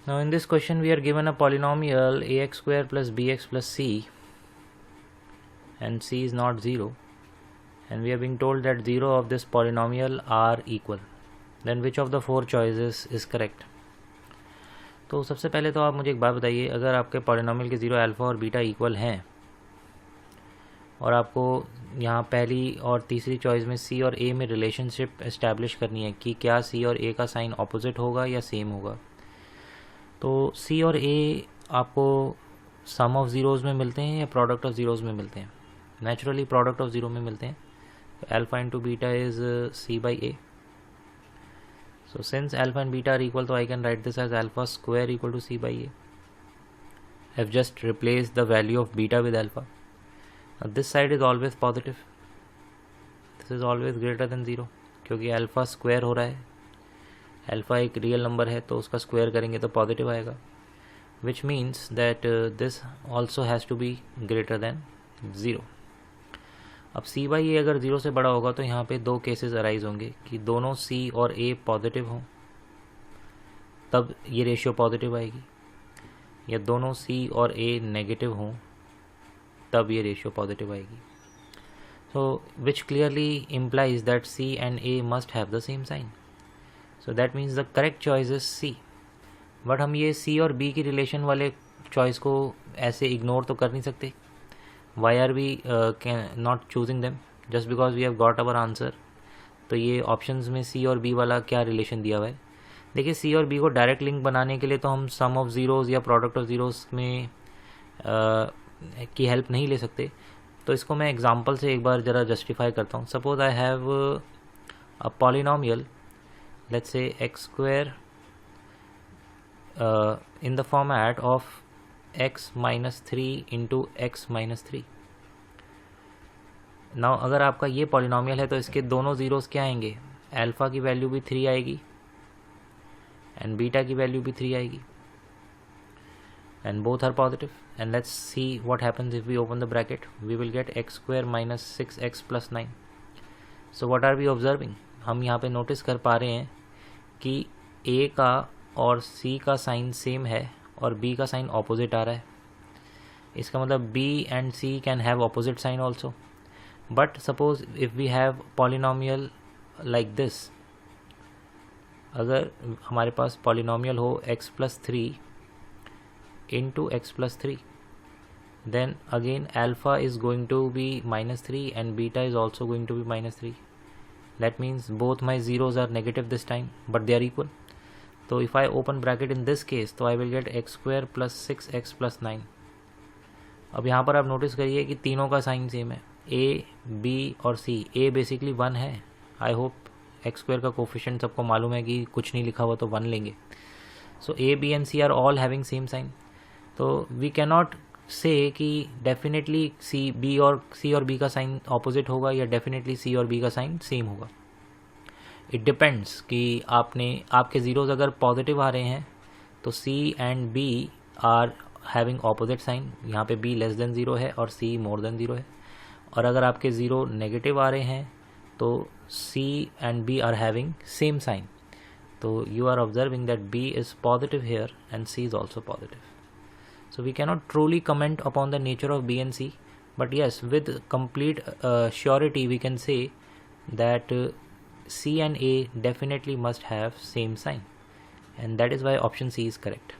Now in this question we are given a polynomial ax square plus bx plus c, and c is not 0, and we are being told that 0 of this polynomial are equal. Then which of the four choices is correct? तो सबसे पहले तो आप मुझे एक बात बताइए, अगर आपके पॉलिनोमियल के 0 अल्फ़ा और बीटा इक्वल हैं और आपको यहाँ पहली और तीसरी चॉइस में सी और ए में रिलेशनशिप इस्टेब्लिश करनी है कि क्या सी और ए का साइन ऑपोजिट होगा या सेम होगा, तो सी और ए आपको सम ऑफ ज़ीरोज़ में मिलते हैं या प्रोडक्ट ऑफ ज़ीरोज़ में मिलते हैं? नेचुरली प्रोडक्ट ऑफ ज़ीरो में मिलते हैं. Alpha into beta is c by a. So since alpha and beta are equal, so I can write this as alpha square equal to c by a. I've just replaced the value of beta with alpha. Now this side is always positive. This is always greater than 0, क्योंकि alpha square हो रहा है. alpha एक real number है तो उसका square करेंगे तो पॉजिटिव आएगा, which means that this also has to be greater than 0. अब c बाई ए अगर 0 से बड़ा होगा तो यहाँ पे दो केसेस अराइज होंगे कि दोनों c और a पॉजिटिव हों, तब ये रेशियो पॉजिटिव आएगी, या दोनों c और a नेगेटिव हों तब ये रेशियो पॉजिटिव आएगी. So which clearly implies that c and a must have the same sign. So that means the correct choice is c. But हम ये c और b की रिलेशन वाले चॉइस को ऐसे इग्नोर तो कर नहीं सकते. Why are we not choosing them just because we have got our answer? तो ये ऑप्शंस में C और B वाला क्या रिलेशन दिया हुआ है? देखिए C और B को डायरेक्ट लिंक बनाने के लिए तो हम सम ऑफ ज़ीरोज़ या प्रोडक्ट ऑफ ज़ीरोज़ में की हेल्प नहीं ले सकते. तो इसको मैं एग्जांपल से एक बार ज़रा जस्टिफाई करता हूँ. Suppose I have a polynomial, let's say x square in the format of x minus 3 into x minus 3. Now अगर आपका ये पॉलिनोमियल है तो इसके दोनों ज़ीरोज़ क्या आएंगे? अल्फ़ा की वैल्यू भी 3 आएगी एंड बीटा की वैल्यू भी 3 आएगी, and both are positive. And let's see what happens if we open the bracket. We will get x square minus 6x plus 9. So what are we observing? हम यहाँ पे notice कर पा रहे हैं कि a का और c का साइन सेम है और b का साइन ऑपोजिट आ रहा है. इसका मतलब b and c can have opposite sign also. But suppose if we have polynomial like this, अगर हमारे पास पॉलिनोमियल हो x plus 3 into x plus 3, then again alpha is going to be minus 3 and beta is also going to be minus 3. That means both my zeros are negative this time but they are equal. तो if I open bracket in this case तो I will get x square plus 6x plus 9. अब यहाँ पर आप notice करिए कि तीनों का साइन सेम है, a, b और c. a बेसिकली 1 है. आई होप एक्स स्क्वायर का कोफिशिएंट सबको मालूम है कि कुछ नहीं लिखा हुआ तो 1 लेंगे. So a, b and c are all having same sign. तो वी कैन नॉट से कि डेफिनेटली c और b का साइन ऑपोजिट होगा या डेफिनेटली c और b का साइन सेम होगा. इट डिपेंड्स कि आपके ज़ीरोज़ अगर पॉजिटिव आ रहे हैं तो c and b are having opposite sign. यहाँ पे b लेस देन 0 है और c मोर देन 0 है. और अगर आपके ज़ीरो नेगेटिव आ रहे हैं तो c and b are having same sign. तो you are observing that b is positive here and c is also positive. So we can not truly comment upon the nature of b and c, but yes with complete surety we can say that C and A definitely must have same sign, and that is why option C is correct.